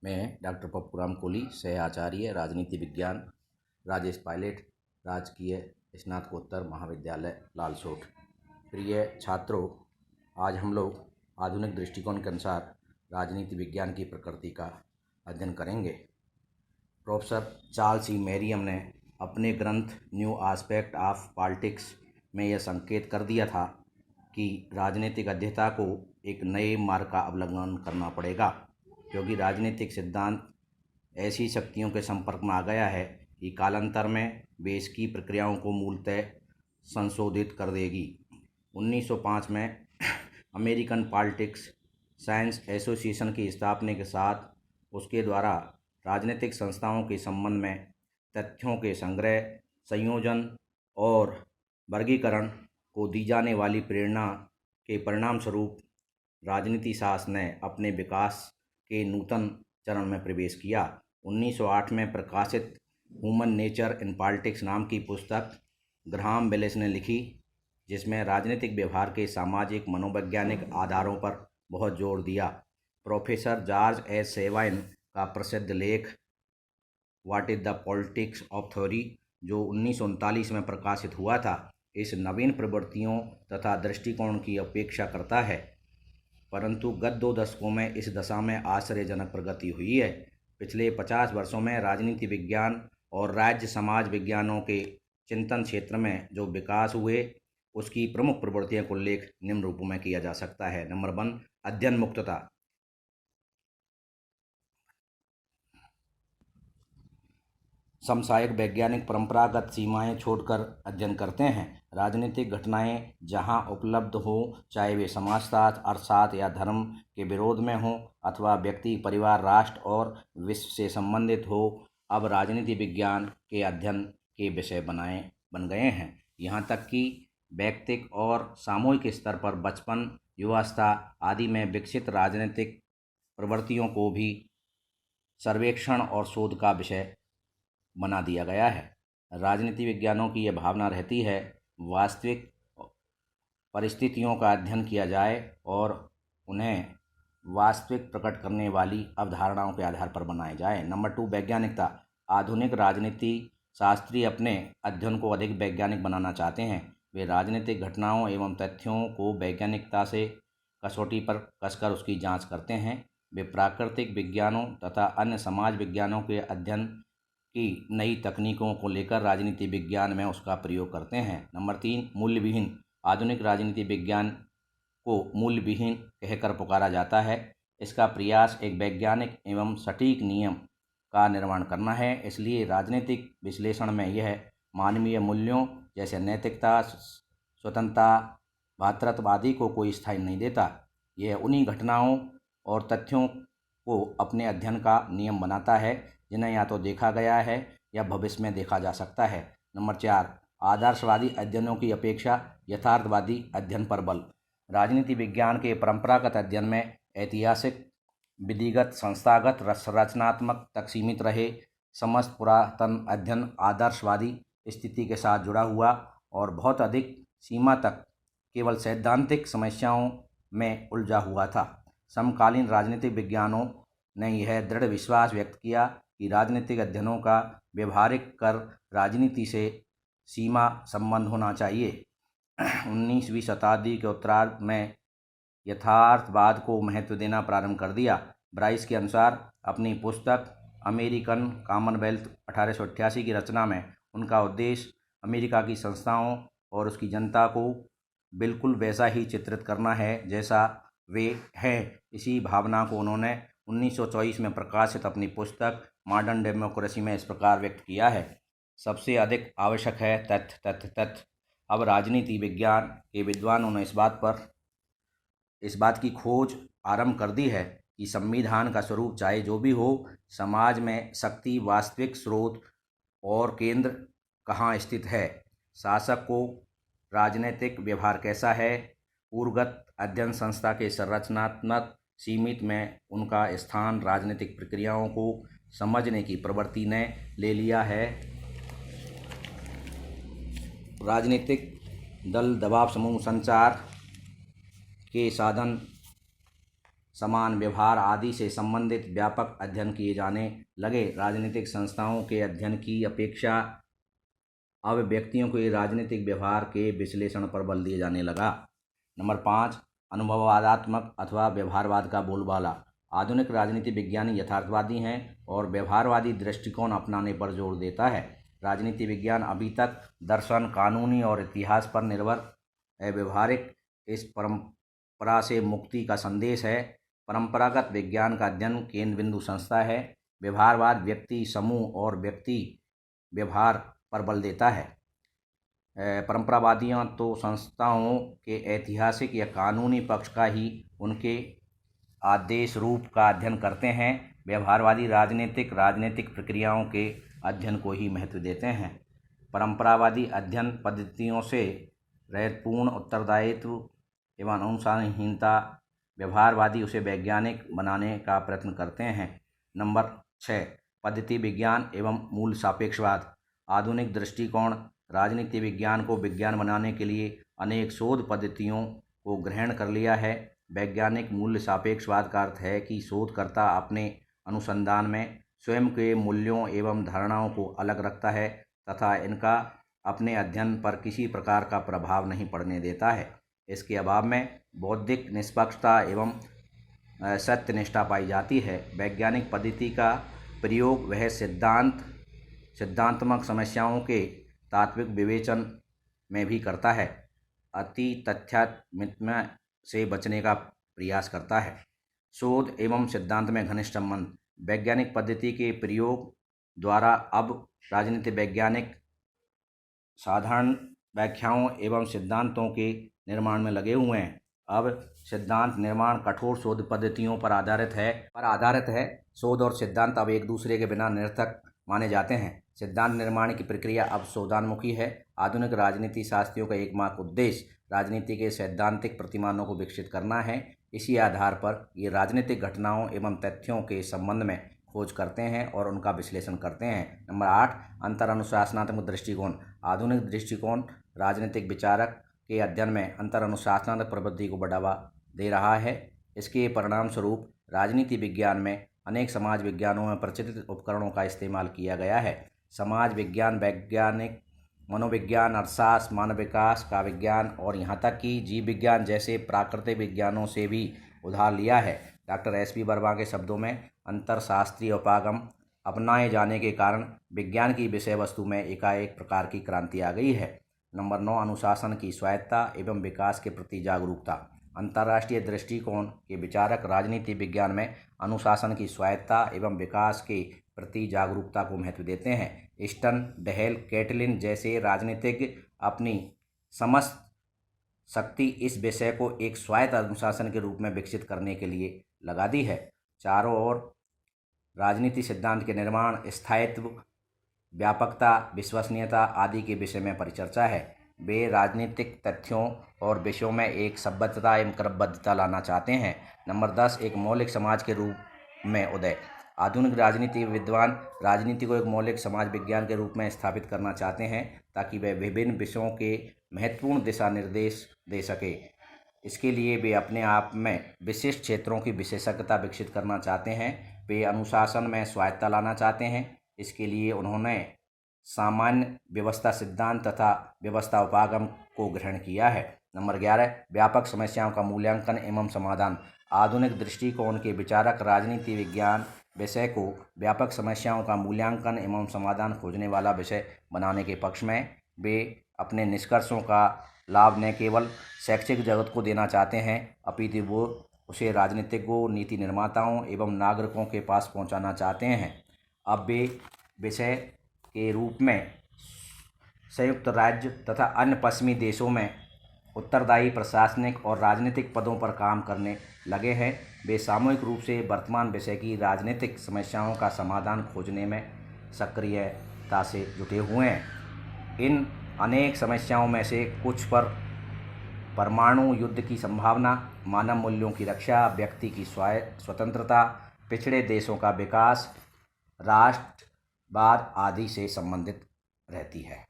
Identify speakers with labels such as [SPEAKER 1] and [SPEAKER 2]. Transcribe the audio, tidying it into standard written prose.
[SPEAKER 1] मैं डॉक्टर पप्पूराम कोली, सह आचार्य राजनीति विज्ञान, राजेश पायलट, राजकीय स्नातकोत्तर महाविद्यालय लालसोट। प्रिय छात्रों, आज हम लोग आधुनिक दृष्टिकोण के अनुसार राजनीति विज्ञान की प्रकृति का अध्ययन करेंगे। प्रोफेसर चार्ल्स ई मेरियम ने अपने ग्रंथ न्यू आस्पेक्ट ऑफ पॉलिटिक्स में यह संकेत कर दिया था कि राजनीतिक अध्येता को एक नए मार्ग का अवलंबन करना पड़ेगा, क्योंकि राजनीतिक सिद्धांत ऐसी शक्तियों के संपर्क में आ गया है कि कालांतर में वे इसकी प्रक्रियाओं को मूलतः संशोधित कर देगी। 1905 में अमेरिकन पॉलिटिक्स साइंस एसोसिएशन की स्थापना के साथ उसके द्वारा राजनीतिक संस्थाओं के संबंध में तथ्यों के संग्रह, संयोजन और वर्गीकरण को दी जाने वाली प्रेरणा के परिणाम स्वरूप राजनीति शास्त्र ने अपने विकास के नूतन चरण में प्रवेश किया। 1908 में प्रकाशित ह्यूमन नेचर इन पॉलिटिक्स नाम की पुस्तक ग्राहम बेल्स ने लिखी, जिसमें राजनीतिक व्यवहार के सामाजिक मनोवैज्ञानिक आधारों पर बहुत जोर दिया। प्रोफेसर जॉर्ज एस सेवाइन का प्रसिद्ध लेख what is the politics of theory, जो 1939 में प्रकाशित हुआ था, इस नवीन प्रवृत्तियों तथा दृष्टिकोण की अपेक्षा करता है। परंतु गत 2 दशकों में इस दशा में आश्चर्यजनक प्रगति हुई है। पिछले 50 वर्षों में राजनीति विज्ञान और राज्य समाज विज्ञानों के चिंतन क्षेत्र में जो विकास हुए, उसकी प्रमुख प्रवृत्तियों का उल्लेख निम्न रूपों में किया जा सकता है। नंबर 1, अध्ययन मुक्तता। समसामयिक वैज्ञानिक परंपरागत सीमाएं छोड़कर अध्ययन करते हैं। राजनीतिक घटनाएं जहां उपलब्ध हो, चाहे वे समाजशास्त्र, अर्थशास्त्र या धर्म के विरोध में हो अथवा व्यक्ति, परिवार, राष्ट्र और विश्व से संबंधित हो, अब राजनीति विज्ञान के अध्ययन के विषय बन गए हैं। यहाँ तक कि व्यक्तिक और सामूहिक स्तर पर बचपन, युवावस्था आदि में विकसित राजनीतिक प्रवृत्तियों को भी सर्वेक्षण और शोध का विषय बना दिया गया है। राजनीति विज्ञानों की यह भावना रहती है वास्तविक परिस्थितियों का अध्ययन किया जाए और उन्हें वास्तविक प्रकट करने वाली अवधारणाओं के आधार पर बनाए जाए। नंबर 2, वैज्ञानिकता। आधुनिक राजनीति शास्त्री अपने अध्ययन को अधिक वैज्ञानिक बनाना चाहते हैं। वे राजनीतिक घटनाओं एवं तथ्यों को वैज्ञानिकता से कसौटी पर कसकर उसकी जांच करते हैं। वे प्राकृतिक विज्ञानों तथा अन्य समाज विज्ञानों के अध्ययन की नई तकनीकों को लेकर राजनीति विज्ञान में उसका प्रयोग करते हैं। नंबर 3, मूल्यविहीन। आधुनिक राजनीति विज्ञान को मूल्यविहीन कहकर पुकारा जाता है। इसका प्रयास एक वैज्ञानिक एवं सटीक नियम का निर्माण करना है। इसलिए राजनीतिक विश्लेषण में यह मानवीय मूल्यों जैसे नैतिकता, स्वतंत्रता, भ्रातृत्ववादी को कोई स्थान नहीं देता। यह उन्हीं घटनाओं और तथ्यों को अपने अध्ययन का नियम बनाता है जिन्हें या तो देखा गया है या भविष्य में देखा जा सकता है। नंबर 4, आदर्शवादी अध्ययनों की अपेक्षा यथार्थवादी अध्ययन पर बल। राजनीति विज्ञान के परंपरागत अध्ययन में ऐतिहासिक, विधिगत, संस्थागत, रचनात्मक तक सीमित रहे। समस्त पुरातन अध्ययन आदर्शवादी स्थिति के साथ जुड़ा हुआ और बहुत अधिक सीमा तक केवल सैद्धांतिक समस्याओं में उलझा हुआ था। समकालीन राजनीतिक विज्ञानों ने यह दृढ़ विश्वास व्यक्त किया कि राजनीतिक अध्ययनों का व्यवहारिक कर राजनीति से सीमा संबंध होना चाहिए। 19वीं शताब्दी के उत्तरार्ध में यथार्थवाद को महत्व देना प्रारंभ कर दिया। ब्राइस के अनुसार अपनी पुस्तक अमेरिकन कॉमनवेल्थ 1888 की रचना में उनका उद्देश्य अमेरिका की संस्थाओं और उसकी जनता को बिल्कुल वैसा ही चित्रित करना है जैसा वे हैं। इसी भावना को उन्होंने 1924 में प्रकाशित अपनी पुस्तक मॉडर्न डेमोक्रेसी में इस प्रकार व्यक्त किया है। सबसे अधिक आवश्यक है तथ्य, तथ्य, तथ्य। अब राजनीति विज्ञान के विद्वानों ने इस बात की खोज आरंभ कर दी है कि संविधान का स्वरूप चाहे जो भी हो, समाज में शक्ति वास्तविक स्रोत और केंद्र कहाँ स्थित है, शासक को राजनीतिक व्यवहार कैसा है, पूर्वगत अध्ययन संस्था के संरचनात्मक सीमित में उनका स्थान राजनीतिक प्रक्रियाओं को समझने की प्रवृत्ति ने ले लिया है। राजनीतिक दल, दबाव समूह, संचार के साधन समान व्यवहार आदि से संबंधित व्यापक अध्ययन किए जाने लगे। राजनीतिक संस्थाओं के अध्ययन की अपेक्षा अब व्यक्तियों के राजनीतिक व्यवहार के विश्लेषण पर बल दिया जाने लगा। नंबर 5, अनुभववादात्मक अथवा व्यवहारवाद का बोलबाला। आधुनिक राजनीति विज्ञानी यथार्थवादी हैं और व्यवहारवादी दृष्टिकोण अपनाने पर जोर देता है। राजनीति विज्ञान अभी तक दर्शन, कानूनी और इतिहास पर निर्भर है। व्यवहारिक इस परंपरा से मुक्ति का संदेश है। परंपरागत विज्ञान का अध्ययन केंद्र बिंदु संस्था है। व्यवहारवाद व्यक्ति, समूह और व्यक्ति व्यवहार पर बल देता है। परंपरावादियाँ तो संस्थाओं के ऐतिहासिक या कानूनी पक्ष का ही उनके आदेश रूप का अध्ययन करते हैं। व्यवहारवादी राजनीतिक प्रक्रियाओं के अध्ययन को ही महत्व देते हैं। परंपरावादी अध्ययन पद्धतियों से रहित पूर्ण उत्तरदायित्व एवं अनुशासनहीनता, व्यवहारवादी उसे वैज्ञानिक बनाने का प्रयत्न करते हैं। नंबर 6, पद्धति विज्ञान एवं मूल सापेक्षवाद। आधुनिक दृष्टिकोण राजनीति विज्ञान को विज्ञान बनाने के लिए अनेक शोध पद्धतियों को ग्रहण कर लिया है। वैज्ञानिक मूल्य सापेक्षवाद का अर्थ है कि शोधकर्ता अपने अनुसंधान में स्वयं के मूल्यों एवं धारणाओं को अलग रखता है तथा इनका अपने अध्ययन पर किसी प्रकार का प्रभाव नहीं पड़ने देता है। इसके अभाव में बौद्धिक निष्पक्षता एवं सत्यनिष्ठा पाई जाती है। वैज्ञानिक पद्धति का प्रयोग वह सिद्धांतात्मक समस्याओं के तात्विक विवेचन में भी करता है। अति तथ्यात्मकता से बचने का प्रयास करता है। शोध एवं सिद्धांत में घनिष्ठ संबंध। वैज्ञानिक पद्धति के प्रयोग द्वारा अब राजनीति वैज्ञानिक साधारण व्याख्याओं एवं सिद्धांतों के निर्माण में लगे हुए हैं। अब सिद्धांत निर्माण कठोर शोध पद्धतियों पर आधारित है। शोध और सिद्धांत अब एक दूसरे के बिना निरर्थक माने जाते हैं। सिद्धांत निर्माण की प्रक्रिया अब शोधान्मुखी है। आधुनिक राजनीति शास्त्रियों का एकमात्र उद्देश्य राजनीति के सैद्धांतिक प्रतिमानों को विकसित करना है। इसी आधार पर ये राजनीतिक घटनाओं एवं तथ्यों के संबंध में खोज करते हैं और उनका विश्लेषण करते हैं। नंबर 8, अंतर अनुशासनात्मक दृष्टिकोण। आधुनिक दृष्टिकोण राजनीतिक विचारक के अध्ययन में अंतर अनुशासनात्मक प्रवृत्ति को बढ़ावा दे रहा है। इसके परिणाम स्वरूप राजनीति विज्ञान में अनेक समाज विज्ञानों में प्रचलित उपकरणों का इस्तेमाल किया गया है। समाज विज्ञान, वैज्ञानिक मनोविज्ञान, अर्थशास्त्र, मानव विकास का विज्ञान और यहाँ तक कि जीव विज्ञान जैसे प्राकृतिक विज्ञानों से भी उधार लिया है। Doctor SP. वर्मा के शब्दों में अंतरशास्त्रीय उपागम अपनाए जाने के कारण विज्ञान की विषय वस्तु में एकाएक प्रकार की क्रांति आ गई है। नंबर 9, अनुशासन की स्वायत्तता एवं विकास के प्रति जागरूकता। अंतर्राष्ट्रीय दृष्टिकोण के विचारक राजनीति विज्ञान में अनुशासन की स्वायत्तता एवं विकास के प्रति जागरूकता को महत्व देते हैं। स्टन, डहेल, कैटलिन जैसे राजनीतिज्ञ अपनी समस्त शक्ति इस विषय को एक स्वायत्त अनुशासन के रूप में विकसित करने के लिए लगा दी है। चारों ओर राजनीति सिद्धांत के निर्माण, स्थायित्व, व्यापकता, विश्वसनीयता आदि के विषय में परिचर्चा है। वे राजनीतिक तथ्यों और विषयों में एक सभ्यता एवं क्रमबद्धता लाना चाहते हैं। नंबर 10, एक मौलिक समाज के रूप में उदय। आधुनिक राजनीति विद्वान राजनीति को एक मौलिक समाज विज्ञान के रूप में स्थापित करना चाहते हैं ताकि वे विभिन्न विषयों के महत्वपूर्ण दिशा निर्देश दे सके। इसके लिए वे अपने आप में विशिष्ट क्षेत्रों की विशेषज्ञता विकसित करना चाहते हैं। वे अनुशासन में स्वायत्तता लाना चाहते हैं। इसके लिए उन्होंने सामान्य व्यवस्था सिद्धांत तथा व्यवस्था उपागम को ग्रहण किया है। नंबर 11, व्यापक समस्याओं का मूल्यांकन एवं समाधान। आधुनिक दृष्टिकोण के विचारक राजनीति विज्ञान विषय को व्यापक समस्याओं का मूल्यांकन एवं समाधान खोजने वाला विषय बनाने के पक्ष में। वे अपने निष्कर्षों का लाभ न केवल शैक्षिक जगत को देना चाहते हैं अपितु वो उसे राजनीतिज्ञों, नीति निर्माताओं एवं नागरिकों के पास पहुंचाना चाहते हैं। अब वे विषय के रूप में संयुक्त राज्य तथा अन्य पश्चिमी देशों में उत्तरदायी प्रशासनिक और राजनीतिक पदों पर काम करने लगे हैं। वे सामूहिक रूप से वर्तमान विषय की राजनीतिक समस्याओं का समाधान खोजने में सक्रियता से जुटे हुए हैं। इन अनेक समस्याओं में से कुछ पर परमाणु युद्ध की संभावना, मानव मूल्यों की रक्षा, व्यक्ति की स्वतंत्रता, पिछड़े देशों का विकास, राष्ट्रवाद आदि से संबंधित रहती है।